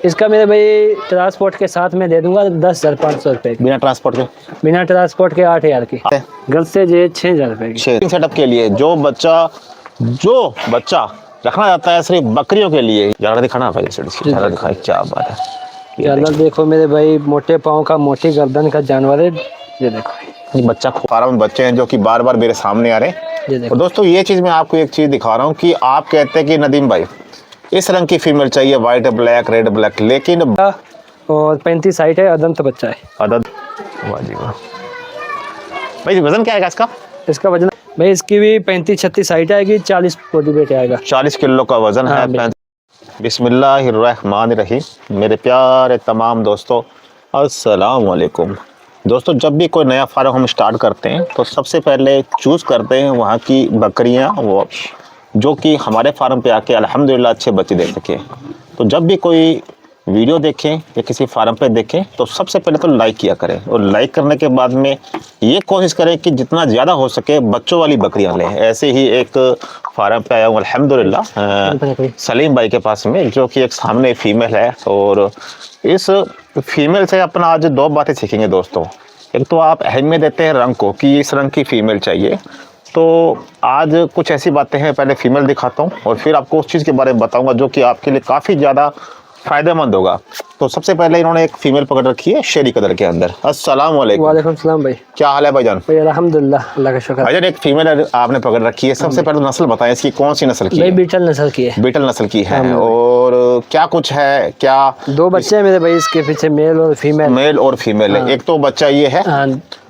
इसका मेरे भाई ट्रांसपोर्ट के साथ में दे दूंगा 10,500 रुपए की। बिना ट्रांसपोर्ट के? बिना ट्रांसपोर्ट के 8,000 की। गल से जे 6,000 रुपए की। सेटअप के लिए जो बच्चा रखना चाहता है सिर्फ बकरियों के लिए, ज़्यादा दिखाना भाई, ज़्यादा दिखाए, क्या बात है। जानवर देखो मेरे भाई, मोटे पाँव का, मोटी गर्दन का जानवर है। ये देखो बच्चा फार्म बच्चे हैं जो कि बार बार मेरे सामने आ रहे हैं। और दोस्तों ये चीज़ मैं आपको एक चीज़ दिखा रहा हूँ कि आप कहते हैं कि नदीम भाई इस रंग की फीमेल चाहिए, वाइट ब्लैक रेड ब्लैक, लेकिन और 35 हाइट है, अदंत बच्चा है। अदंत, वाह जी वाह। भाई वजन क्या आएगा इसका? इसका वजन भाई इसकी भी 35-36 हाइट आएगी, 40 बॉडी वेट आएगा। 40 किलो का वजन है। बिस्मिल्लाहिर्रहमानिर्रहीम। मेरे प्यारे तमाम दोस्तों अस्सलाम वालेकुम। दोस्तों जब भी कोई नया फार्म हम स्टार्ट करते हैं तो सबसे पहले चूज़ करते हैं वहाँ की बकरियाँ, वो जो कि हमारे फार्म पे आके अल्हम्दुलिल्लाह अच्छे बच्चे दे सके। तो जब भी कोई वीडियो देखें या किसी फार्म पे देखें तो सबसे पहले तो लाइक किया करें, और लाइक करने के बाद में ये कोशिश करें कि जितना ज़्यादा हो सके बच्चों वाली बकरियां लें। ऐसे ही एक फार्म पे आया हूँ अल्हम्दुलिल्लाह सलीम भाई के पास में, जो कि एक सामने फीमेल है। और इस फीमेल से अपना आज दो बातें सीखेंगे दोस्तों। एक तो आप अहमियत देते हैं रंग को कि इस रंग की फ़ीमेल चाहिए, तो आज कुछ ऐसी बातें हैं, पहले फीमेल दिखाता हूँ और फिर आपको उस चीज़ के बारे में बताऊँगा जो कि आपके लिए काफ़ी ज़्यादा फ़ायदेमंद होगा। तो सबसे पहले इन्होंने एक फीमेल पकड़ रखी है शेरी कलर के अंदर। अस्सलाम वालेकुम। वालेकुम सलाम भाई, क्या हाल है भाईजान? भाई अल्हम्दुलिल्लाह, अल्लाह का शुक्र। भाईजान एक फीमेल आपने पकड़ रखी है, सबसे पहले नस्ल बताएं इसकी, कौन सी नस्ल की भाई है? बीटल नस्ल की है। बीटल नस्ल की है। और क्या कुछ है, क्या दो बच्चे हैं मेरे भाई इसके पीछे, मेल और फीमेल। मेल और फीमेल है। एक तो बच्चा ये है,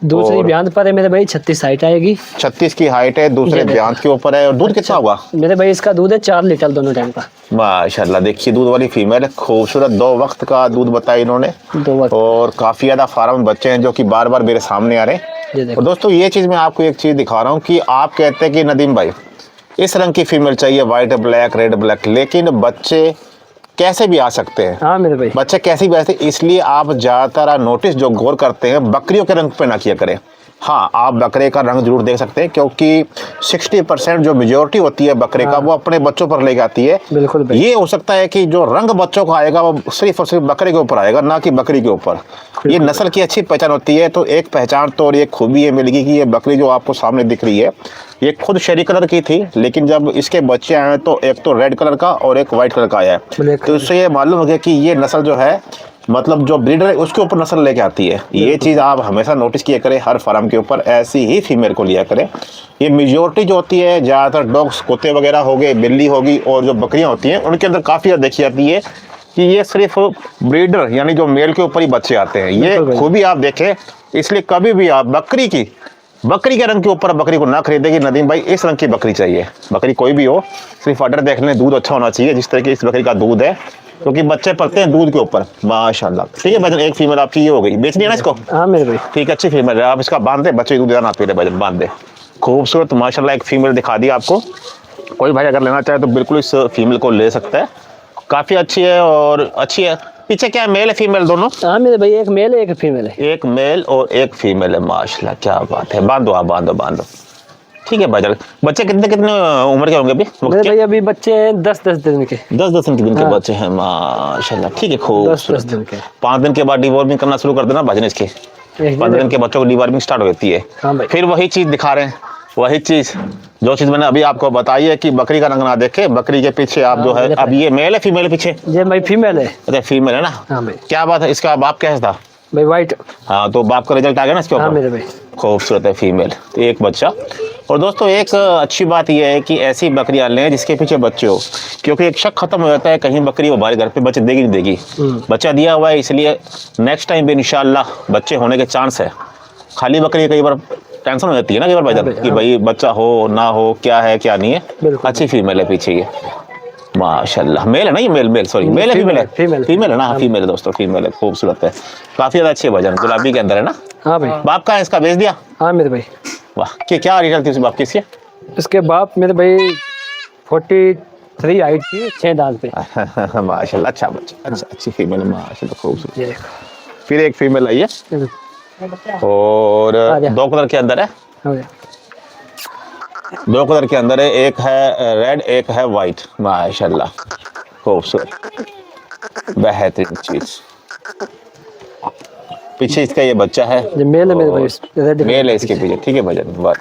दूसरी ब्यांत पर है मेरे भाई, 36 हाइट आएगी। 36 की हाइट है, दूसरे ब्यांत के ऊपर है। और दूध कितना होगा मेरे भाई? इसका दूध है 4 लीटर दोनों टाइम का। माशाल्लाह, देखिए दूध वाली फीमेल है, खूबसूरत 2 वक्त का दूध बताया इन्होंने। 2 वक्त। और काफ़ी ज़्यादा फार्म बच्चे हैं जो कि बार बार मेरे सामने आ रहे हैं। और दोस्तों ये चीज़ मैं आपको एक चीज़ दिखा रहा हूँ कि आप कहते हैं कि नदीम भाई इस रंग की फीमेल चाहिए, वाइट ब्लैक रेड ब्लैक, लेकिन बच्चे कैसे भी आ सकते हैं। हाँ मेरे भाई, बच्चे कैसे भी आ सकते हैं, इसलिए आप ज़्यादातर नोटिस जो गौर करते हैं बकरियों के रंग पे ना किया करें। हाँ, आप बकरे का रंग जरूर देख सकते हैं, क्योंकि 60% जो मेजोरिटी होती है बकरे का वो अपने बच्चों पर लेके आती है। बिल्कुल भाई। ये हो सकता है कि जो रंग बच्चों का आएगा वो सिर्फ और सिर्फ बकरे के ऊपर आएगा, ना कि बकरी के ऊपर। ये नस्ल की अच्छी पहचान होती है। तो एक पहचान तो और एक खूबी है मिलेगी कि ये बकरी जो आपको सामने दिख रही है ये खुद शेरी कलर की थी, लेकिन जब इसके बच्चे आए तो एक तो रेड कलर का और एक वाइट कलर का आया है। तो इससे ये मालूम हो गया कि ये नस्ल जो है, मतलब जो ब्रीडर है उसके ऊपर नस्ल लेके आती है। ये चीज़ आप हमेशा नोटिस किया करें, हर फार्म के ऊपर ऐसी ही फीमेल को लिया करें। ये मेजोरिटी जो होती है ज़्यादातर डॉग्स, कुत्ते वगैरह हो गए, बिल्ली होगी, और जो बकरियां होती हैं उनके अंदर काफ़ी ज़्यादा देखी जाती है कि ये सिर्फ ब्रीडर यानी जो मेल के ऊपर ही बच्चे आते हैं। ये खूबी आप देखें, इसलिए कभी भी आप बकरी के रंग के ऊपर बकरी को ना खरीदेगी नदीम भाई, इस रंग की बकरी चाहिए। बकरी कोई भी हो, सिर्फ ऑर्डर देख लें, दूध अच्छा होना चाहिए जिस तरह की इस बकरी का दूध है, क्योंकि बच्चे पलते हैं दूध के ऊपर। माशाल्लाह। ठीक है भाईजान, एक फीमेल आपकी ये हो गई, बेचनी है ना इसको? हाँ मेरे भाई। ठीक है, अच्छी फीमेल है, आप इसका बांध दे, बच्चे दूध ना पी रहे भाईजान, बांध दे। खूबसूरत माशाल्लाह एक फीमेल दिखा दी आपको। कोई भाई अगर लेना चाहे तो बिल्कुल इस फीमेल को ले सकता है, काफ़ी अच्छी है और अच्छी है। पीछे क्या है, मेल है फीमेल दोनों? हाँ मेरे भाई, एक मेल है एक फीमेल है। एक मेल और एक फीमेल है, माशाल्लाह क्या बात है। बांधो आप, बांधो। ठीक है भाईजान। बच्चे कितने उम्र के होंगे अभी? मेरे भाई अभी बच्चे हैं 10-10 दिन के। 10-10 दिन के बच्चे हैं, माशाल्लाह। ठीक है, खूब 10 दिन के। 5 दिन के बाद डिवॉर्मिंग करना शुरू कर देना भाईजान इसके। 15 दिन के बच्चों को डिवॉर्मिंग स्टार्ट हो जाती है। हाँ भाई। फिर वही चीज़ दिखा रहे हैं, वही चीज़ जो चीज़ मैंने अभी आपको बताई है कि बकरी का रंग ना देखे। बकरी के पीछे आप जो है, अब ये मेल है फीमेल है पीछे? ये भाई फीमेल है। अच्छा फीमेल है ना? हाँ भाई। क्या बात है, इसका बाप कैसा था भाई? वाइट। हाँ, तो बाप का रिजल्ट आ गया ना इसके ऊपर? हाँ मेरे भाई। खूबसूरत है फीमेल, तो एक बच्चा। और दोस्तों एक अच्छी बात यह है कि ऐसी बकरियां लें जिसके पीछे बच्चे हो, क्योंकि एक शक खत्म हो जाता है कहीं बकरी हमारे घर पे बच्चे देगी नहीं देगी। बच्चा दिया हुआ है, इसलिए नेक्स्ट टाइम भी इंशाल्लाह बच्चे होने के चांस है। खाली बकरी कई बार टेंशन हो जाती है ना कई बार भाईजान कि भाई बच्चा हो ना हो, क्या है क्या नहीं है। अच्छी फीमेल है पीछे ये, माशाल्लाह। मेल है ना ये? मेल सॉरी, मेल है फीमेल है? फीमेल है ना? हाँ फीमेल है दोस्तों, फीमेल है, खूबसूरत है, काफ़ी ज़्यादा अच्छी है भाईजान, गुलाबी के अंदर है ना? हाँ भाई। बाप का है इसका, बेच दिया? हाँ मेरे भाई। वाह, क्या रिजल्ट थी उस बाप की? इसके बाप मेरे भाई 43 हाइट की, 6 दांत पे। माशाल्लाह, अच्छा बच्चा, अच्छा अच्छी फीमेल है माशाल्लाह, खूबसूरत। फिर एक फीमेल आई है और 2 कलर के अंदर है। 2 कलर के अंदर है, एक है रेड एक है वाइट, माशाल्लाह खूबसूरत। बेहतरीन चीज। पीछे इसका ये बच्चा है, ये मेल है मेरे भाई, मेल है इसके पीछे, ठीक है भाईजान। वाह,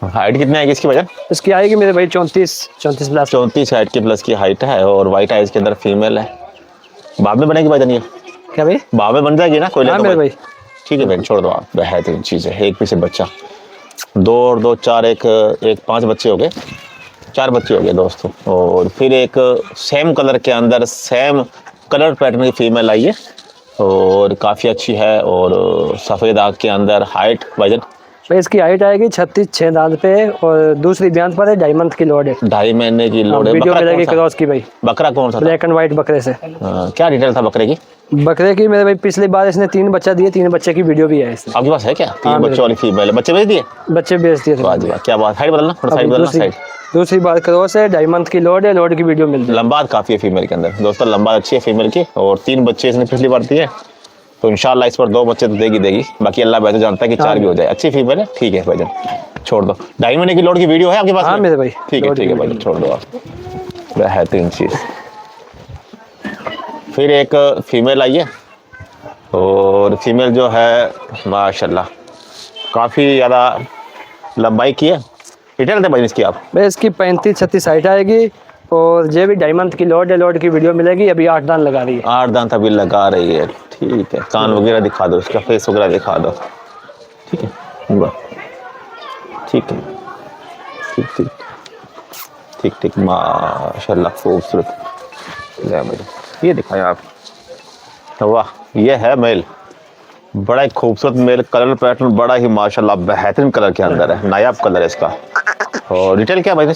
हाइट कितनी आएगी इसकी भाईजान? इसकी आएगी मेरे भाई 34 प्लस। 34 हाइट के प्लस की हाइट है और वाइट आइज के अंदर फीमेल है। बाद में बनेगी भाईजान ये? क्या भाई? बाद में बन जाएगी ना कोई ले हाँ तो मेरे भाई। ठीक है भाई, छोड़ दो आप। बेहतरीन चीज है। एक पीछे बच्चा, 2 और 2 4, एक 5 बच्चे हो गए, 4 बच्चे हो गए दोस्तों। और फिर एक सेम कलर के अंदर सेम कलर पैटर्न की फीमेल आई है और काफ़ी अच्छी है। और सफ़ेद आग के अंदर हाइट भाईजान? भाई इसकी हाइट आएगी 36 6 दांत पे और दूसरी ब्याज पर है, 2.5 मंथ की लोड है। 2.5 महीने की लोड है। वीडियो बकरा मिलेगी कौन सा? क्रॉस की भाई। बकरा कौन सा था? ब्लैक एंड व्हाइट बकरे से। क्या डिटेल था बकरे की? बकरे की मेरे भाई पिछली बार इसने 3 बच्चा दिए, 3 बच्चे की वीडियो भी है इसमें। आपके पास है क्या? 3 हाँ, बच्चों वाली फीमेल? बच्चे भेज दिए? बच्चे बेच दिए थे। वाह जी वाह, क्या बात। हाइट बदलना, थोड़ा साइड बदलना, साइड। दूसरी बार क्रॉस है, 2.5 मंथ की लोड है, लोड की वीडियो मिल जाएगी। लंबात काफ़ी है फीमेल के अंदर दोस्तों, लंबात अच्छी है फीमेल की। और 3 बच्चे इसने पिछली बार दिए, तो इंशाल्लाह इस पर 2 बच्चे तो देगी। बाकी अल्लाह बेहतर जानता है कि 4 भी हो जाए। अच्छी फीमेल है, ठीक है भाईजान, छोड़ दो। 2.5 महीने की लोड की वीडियो है आपके पास? हाँ मेरे भाई। ठीक है भाई, छोड़ दो आप। बेहतरीन चीज। फिर एक फीमेल आई है और फीमेल जो है माशाल्लाह काफ़ी ज़्यादा लंबाई की है। डिटेल दे भाई इसकी आप? भाई इसकी 35 36 हाइट आएगी और ये भी 2.5 मंथ की लोड है, लोड की वीडियो मिलेगी। अभी 8 दांत लगा रही है। 8 दांत अभी लगा रही है, ठीक है। कान वगैरह दिखा दो, इसका फेस वगैरह दिखा दो, ठीक है। वाह, ठीक है, ठीक माशाल्लाह खूबसूरत। ये दिखाएं आप। वाह, ये है मेल, बड़ा ही खूबसूरत मेल। कलर पैटर्न बड़ा ही माशाल्लाह बेहतरीन कलर के अंदर है, नायाब कलर है इसका। और डिटेल क्या भाई?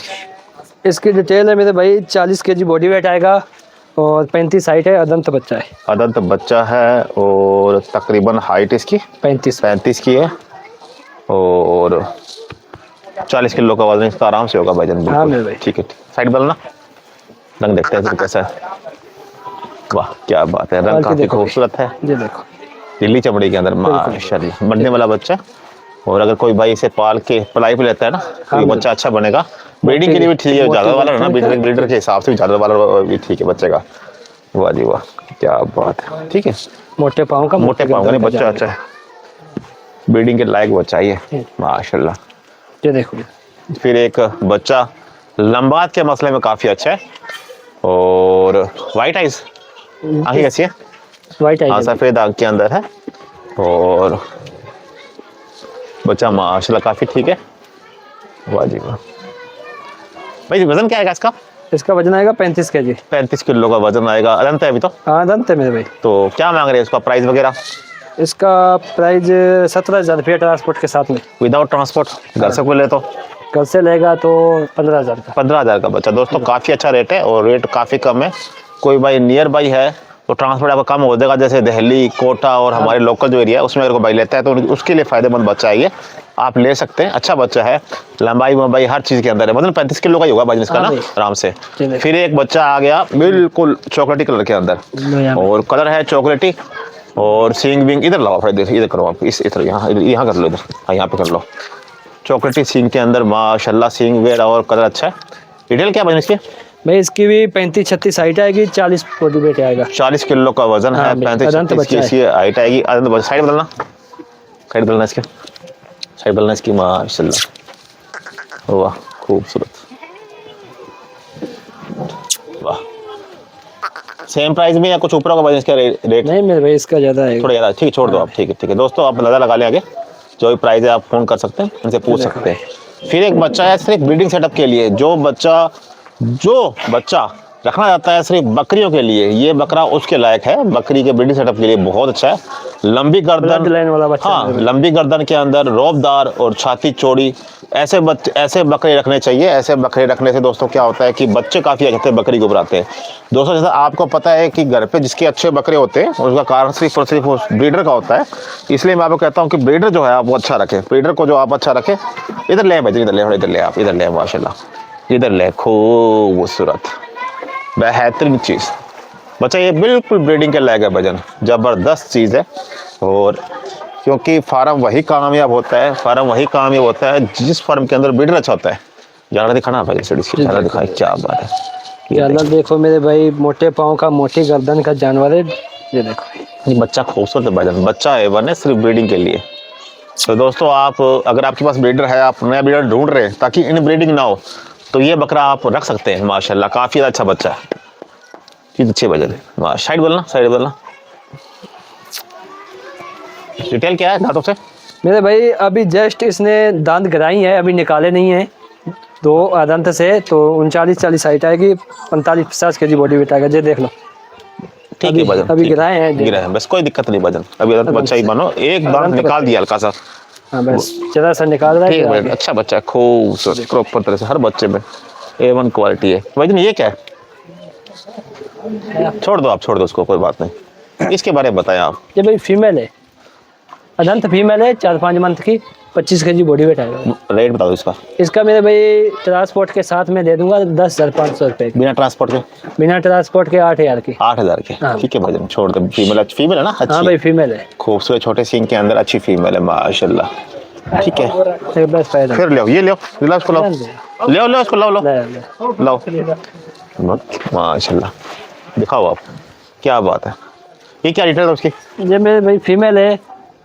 इसकी डिटेल है मेरे भाई 40 kg बॉडी वेट आएगा और 35 हाइट है। अदंत बच्चा है। अदंत बच्चा है और तकरीबन हाइट इसकी 35 की है और 40 किलो का वजन इसका आराम से होगा भाईजान। हाँ मेरे भाई। ठीक है, साइड बदलना, रंग देखते हैं कैसा है। वाह क्या बात है, रंग काफी खूबसूरत है। ये देखो, दिल्ली चमड़ी के अंदर माशाल्लाह बनने वाला बच्चा। और अगर कोई भाई इसे पाल के पलाई पे लेता है ना, तो ये बच्चा अच्छा बनेगा। ब्रीडिंग के लिए भी ठीक है, ज्यादा वाला है ना, ब्रीडर के हिसाब से भी ज्यादा वाला भी ठीक है बच्चे का। वाह जी वाह, क्या बात है। ठीक है, मोटे पाँव का नहीं बच्चा अच्छा है, ब्रीडिंग के लायक बच्चा है माशाल्लाह। ये देखो, फिर एक बच्चा लंबात के मसले में काफी अच्छा है और वाइट आइज, आंखें कैसी है? वाइट हाँ, आइज, सफेद आंख के अंदर है और बच्चा माशाल्लाह काफी ठीक है। वाह जी वाह। भाई वजन क्या आएगा इसका? इसका वजन आएगा 35 kg। 35 किलो का वजन आएगा। अदंत है अभी तो? हाँ अदंत है मेरे भाई। तो क्या मांग रहे हैं इसका प्राइस वगैरह? इसका प्राइस 17,000 रुपया ट्रांसपोर्ट के साथ में। Without transport? घर से कोई ले तो? घर से लेगा तो 15,000 का। 15,000 का बच्चा दोस्तों, काफ़ी अच्छा रेट है और रेट काफ़ी कम है। कोई भाई नियर बाई है तो ट्रांसपोर्ट आपका कम हो जाएगा, जैसे दिल्ली, कोटा और हमारे लोकल जो एरिया है उसमें अगर कोई भाई लेता है तो उसके लिए फ़ायदेमंद बच्चा है ये, आप ले सकते हैं। अच्छा बच्चा है, लंबाई वंबाई हर चीज़ के अंदर है। मतलब 35 किलो का ही होगा भाई इसका ना आराम से। फिर एक बच्चा आ गया बिल्कुल चॉकलेटी कलर के अंदर और कलर है चॉकलेटी और सींग विंग। इधर लाओ, इधर करो आप, इस इधर यहाँ कर लो, इधर हाँ यहाँ पे कर लो। चॉकलेटी सींग के अंदर माशाल्लाह सींग वगैरह और कलर अच्छा है। डिटेल क्या बनी इसकी? भाई इसकी भी 35-36 हाइट आएगी, 40 बॉडी वेट आएगा, 40 किलो का वजन है, 35-36 की इसकी हाइट आएगी। साइड बदलना, साइड बदलना इसके, साइड बदलना इसकी माशाल्लाह। वाह खूबसूरत, वाह। सेम प्राइस में या कुछ ऊपर होगा भाई इसका रेट? नहीं मेरे भाई इसका ज़्यादा है, थोड़ा ज़्यादा। ठीक है, छोड़ दो आप। ठीक है दोस्तों, आप अंदाजा लगा लें, आगे जो भी प्राइस है आप फ़ोन कर सकते हैं, उनसे पूछ सकते हैं। फिर एक बच्चा है सिर्फ ब्रीडिंग सेटअप के लिए, जो बच्चा रखना चाहता है सिर्फ बकरियों के लिए, ये बकरा उसके लायक है। बकरी के ब्रीडिंग सेटअप के लिए बहुत अच्छा है। लंबी गर्दन वाला बच्चा, हाँ, लंबी गर्दन के अंदर रोबदार और छाती चौड़ी, ऐसे बकरे रखने चाहिए। ऐसे बकरे रखने से दोस्तों क्या होता है कि बच्चे काफ़ी अच्छे बकरी को बनाते हैं। दोस्तों जैसा आपको पता है कि घर पे जिसके अच्छे बकरे होते हैं उसका कारण सिर्फ और सिर्फ उस ब्रीडर का होता है। इसलिए मैं आपको कहता हूँ कि ब्रीडर जो है आप वो अच्छा रखें, ब्रीडर को जो आप अच्छा रखें। इधर ले भाई, इधर ले आप, इधर ले माशाल्लाह, इधर ले। खूबसूरत बेहतरीन चीज़ बच्चा, ये बिल्कुल ब्रीडिंग के लायक है भजन, ज़बरदस्त चीज़ है। और क्योंकि फार्म वही कामयाब होता है जिस फार्म के अंदर ब्रीडर अच्छा होता है। ज़्यादा दिखाना भाई, ज़्यादा दिखाए, क्या बात है। जानवर देखो मेरे भाई, मोटे पाँव का मोटी गर्दन का जानवर है, ये देखो। ये बच्चा खूबसूरत है भाईजान, बच्चा है वन है सिर्फ ब्रीडिंग के लिए। तो दोस्तों आप अगर आपके पास ब्रीडर है, आप नया ब्रीडर ढूंढ रहे हैं ताकि इन ब्रीडिंग ना हो, तो ये बकरा आप रख सकते हैं। माशाल्लाह काफ़ी अच्छा बच्चा है, चीज़ अच्छी भाईजान। साइड बोलना, साइड बोलना। डिटेल क्या है दांतों से? मेरे भाई अभी जस्ट इसने दांत गिराई है, अभी निकाले नहीं है 2 दांत से, तो 39-40 हाइट आएगी, 45-50 kg बॉडी वेट आएगा, ये देख लो। ठीक है भाईजान, अभी गिराए हैं, गिरा है, बस कोई दिक्कत नहीं भाईजान। अभी बच्चा ही बनो, एक दांत निकाल दिया हल्का सा। हाँ बस जरा सा निकाल रहा ठीक है है। भाईजान, अच्छा बच्चा है, खूबसूरत प्रॉपर तरह से हर बच्चे में A1 क्वालिटी है। भाईजान ये क्या है? छोड़ दो, आप छोड़ दो उसको, कोई बात नहीं। इसके बारे में बताएं आप। ये भाई फीमेल है, अदंत फीमेल है, 4-5 मंथ की, 25 kg बॉडी वेट आएगा। रेट बता दो इसका। इसका मेरे भाई ट्रांसपोर्ट के साथ में दे दूंगा 10,500 रुपये की। बिना ट्रांसपोर्ट के? बिना ट्रांसपोर्ट के 8,000 की। 8,000 के, हाँ। ठीक है भाईजान, छोड़ दो। फीमेल, फीमेल है ना? अच्छी हाँ भाई फीमेल है, खूबसूरत छोटे सींग के अंदर अच्छी फीमेल है माशाल्लाह। ठीक है, बस फायदा। फिर ले ये लो, लो उसको, लो लो इसको, लो लो लो, माशाल्लाह। दिखाओ आप, क्या बात है। ये क्या डिटेल है उसकी? ये मेरे भाई फीमेल है,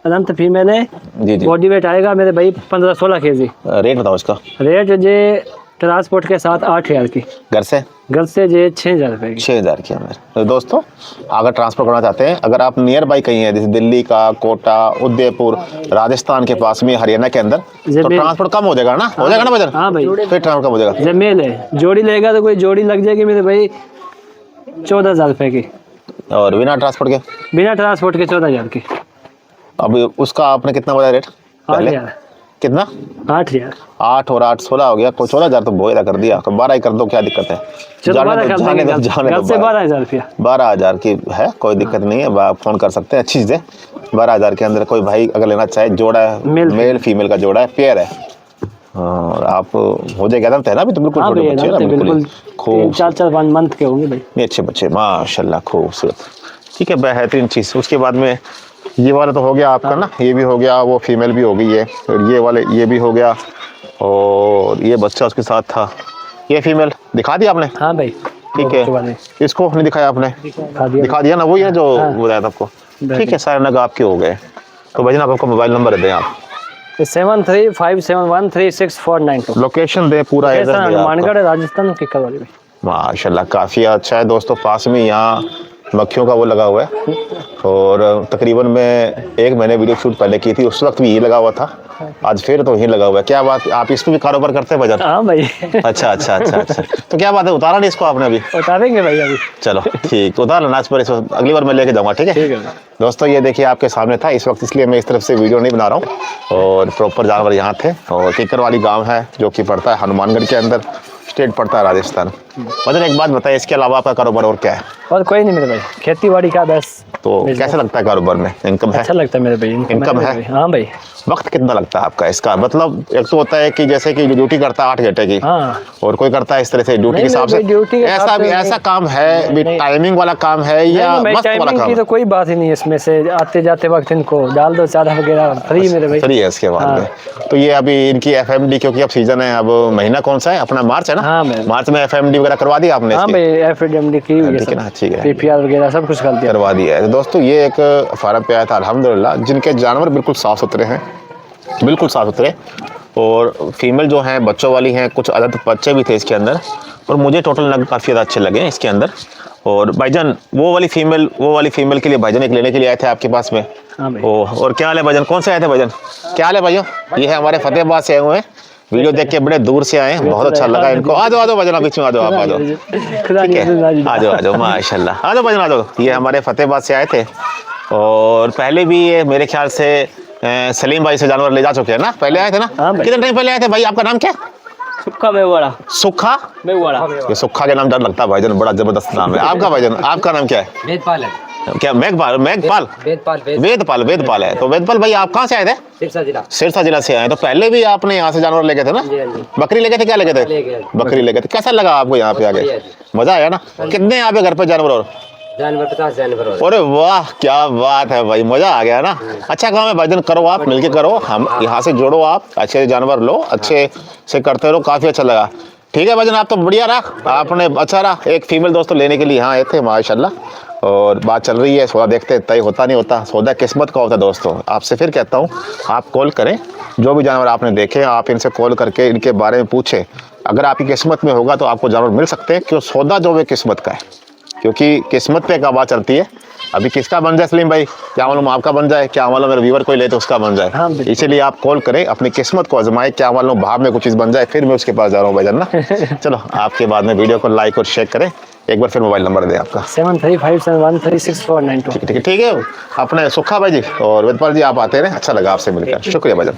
अनंत फीमेल है जी जी। बॉडी वेट आएगा मेरे भाई 15-16 kg। रेट बताओ इसका। रेट जे ट्रांसपोर्ट के साथ 8,000 की, घर से? घर से जे 6,000 रुपये की। 6,000 की हमें। तो दोस्तों अगर ट्रांसपोर्ट करना चाहते हैं, अगर आप नियर बाई कहीं हैं जैसे दिल्ली का, कोटा, उदयपुर, राजस्थान के पास में, हरियाणा के अंदर, तो ट्रांसपोर्ट कम हो जाएगा ना? हो जाएगा ना भाईजान? हाँ भाई, फिर ट्रांसपोर्ट कम हो जाएगा। जे मेल है, जोड़ी लेगा तो कोई जोड़ी लग जाएगी मेरे भाई 14,000 रुपये की, और बिना ट्रांसपोर्ट के? बिना ट्रांसपोर्ट के 14,000 की। अभी उसका आपने कितना बताया रेट पहले? 8,000। कितना? 8,000। 8 और 8 16 हो गया, को 14,000 तो बोएदा कर दिया, तो 12 ही कर दो, क्या दिक्कत है? चलो 12 कर देंगे, घर से 12,000 रुपया। 12,000 की है, कोई दिक्कत नहीं है, आप फोन कर सकते हैं, अच्छी चीज़ है। 12,000 के अंदर कोई भाई अगर लेना चाहे, जोड़ा है, मेल फीमेल का जोड़ा है, पेयर है, और आप हो जाएगा ना, अभी तो बिल्कुल छोटे बच्चे ना, बिल्कुल खूब 4-5 मंथ के होंगे भाई, ये अच्छे बच्चे माशाल्लाह, खूबसूरत। ठीक है, बेहतरीन चीज़। उसके बाद में ये वाला तो हो गया आपका ना, ये भी हो गया, वो फीमेल भी हो गई है, और ये वाले ये भी हो गया, और ये बच्चा उसके साथ था, ये फीमेल दिखा दिया आपने? हाँ भाई ठीक है, इसको नहीं दिखाया आपने? दिखा दिया ना, वही है जो बताया था आपको। ठीक है, सारे नग आपके हो गए। तो भाई आप आपका मोबाइल नंबर दें आप। 7357136492। लोकेशन दें, पूरा एड्रेस दें। हनुमानगढ़, राजस्थान की करवाली में। माशाल्लाह काफ़ी अच्छा है दोस्तों, पास में यहाँ मक्खियों का वो लगा हुआ है, और तकरीबन मैं 1 महीने वीडियो शूट पहले की थी, उस वक्त भी ये लगा हुआ था, आज फिर तो यही लगा हुआ है। क्या बात, आप इसमें भी कारोबार करते हैं बाजार? हाँ भाई। अच्छा अच्छा अच्छा अच्छा, तो क्या बात है, उतारा नहीं इसको आपने अभी? उतारेंगे भाई अभी। चलो ठीक, उतार लेना इस पर, इसको अगली बार मैं लेके जाऊँगा। ठीक है दोस्तों, ये देखिए आपके सामने था इस वक्त, इसलिए मैं इस तरफ से वीडियो नहीं बना रहा हूँ, और प्रॉपर जानवर यहाँ थे। और कीकर वाली गाँव है जो कि पड़ता है हनुमानगढ़ के अंदर, स्टेट पड़ता है राजस्थान। मतलब एक बात बताइए, इसके अलावा आपका कारोबार और क्या है? और कोई नहीं मेरे भाई, खेती बाड़ी का बस। तो कैसा लगता है कारोबार में, इनकम है? अच्छा लगता है मेरे भाई, इनकम है? हाँ भाई। वक्त कितना लगता है आपका इसका? मतलब एक तो होता है कि जैसे कि ड्यूटी करता है 8 घंटे की, हाँ, और कोई करता है इस तरह से ड्यूटी के हिसाब से, ऐसा भी ऐसा काम है भी, टाइमिंग वाला काम है या मस्त वाला काम की है? तो कोई बात ही नहीं है इसमें से, आते जाते वक्त इनको डाल दो चारा वगैरह, फ्री मेरे भाई। फ्री है इसके बाद में। तो ये अभी इनकी FMD, क्योंकि अब सीजन है, अब महीना कौन सा है अपना? मार्च है ना? हाँ, मार्च में FMD वगैरह करवा दिया आपने? हाँ भाई, FMD की हुई है, ठीक है ना, ठीक है, PPR वगैरह सब कुछ कर दिया, करवा दिया है। तो दोस्तों ये एक फार्म पे आया था अल्हम्दुलिल्लाह, जिनके जानवर बिल्कुल साफ़ सुथरे हैं, बिल्कुल साफ़ सुथरे, और फीमेल जो हैं बच्चों वाली हैं, कुछ अलग बच्चे भी थे इसके अंदर, और मुझे टोटल नग काफ़ी ज़्यादा अच्छे लगे इसके अंदर। और भाईजान वो वाली फीमेल के लिए भाईजान एक लेने के लिए आए थे आपके पास में। हाँ भाई। और क्या हाल है भाईजान, कौन से आए थे भाईजान? क्या हाल है भाइयों? ये है हमारे फतेहाबाद से आए हुए हैं, वीडियो देख के बड़े दूर से आए, बहुत अच्छा लगा इनको। आ जाओ भाईजान, बीच में आ जाओ, आप आ जाओ, ठीक है, आ जाओ माशाल्लाह, आ जाओ भाईजान, आ जाओ। ये हमारे फतेहाबाद से आए थे, और पहले भी ये मेरे ख्याल से सलीम भाई से जानवर ले जा चुके हैं ना, पहले आए थे ना? कितने टाइम पहले आए थे भाई? आपका नाम क्या? सुखा मेवाड़ा। सुखा मेवाड़ा, ये सुखा के नाम डर लगता है भाईजान, बड़ा जबरदस्त नाम है आपका भाईजान। आपका नाम क्या है? वेदपाल है। क्या? मेघपाल? वेदपाल है। तो वेदपाल भाई आप कहाँ से आए थे? सिरसा जिला से आए। तो पहले भी आपने यहाँ से जानवर लेके थे ना? बकरी लेके थे, क्या लेके थे? बकरी लेके थे। कैसा लगा आपको यहाँ पे आके? मजा आया ना? कितने यहाँ पे घर पे जानवर? और 50 जानवर। अरे वाह, क्या बात है भाई, मजा आ गया ना? अच्छा काम है भाईजान, करो आप मिलके करो, हम यहाँ से जोड़ो, आप अच्छे जानवर लो, अच्छे से करते रहो, काफी अच्छा लगा। ठीक है भाईजान, आप तो बढ़िया रहा, आपने अच्छा रहा, एक फीमेल दोस्तों लेने के लिए यहाँ आए थे माशाल्लाह, और बात चल रही है, सौदा देखते हैं तय होता नहीं होता, सौदा किस्मत का होता है दोस्तों। आपसे फिर कहता हूँ, आप कॉल करें, जो भी जानवर आपने देखे आप इनसे कॉल करके इनके बारे में पूछें, अगर आपकी किस्मत में होगा तो आपको जानवर मिल सकते हैं, क्यों सौदा जो है किस्मत का है, क्योंकि किस्मत पे का बात चलती है। अभी किसका बन जाए सलीम भाई, क्या मालूम आपका बन जाए, क्या मालूम मेरे व्यूवर कोई ले तो उसका बन जाए। हाँ, बिल्कुल। इसीलिए आप कॉल करें, अपनी किस्मत को आजमाएं, क्या मालूम भाव में कुछ चीज़ बन जाए, फिर मैं उसके पास जा रहा हूँ भाईजान ना। चलो आपके बाद में वीडियो को लाइक और शेयर करें, एक बार फिर मोबाइल नंबर दें आपका। 7357136492। ठीक है, अपने सुखा भाई जी और वेदपाल जी आप आते रहे, अच्छा लगा आपसे मिलकर, शुक्रिया भाईजान।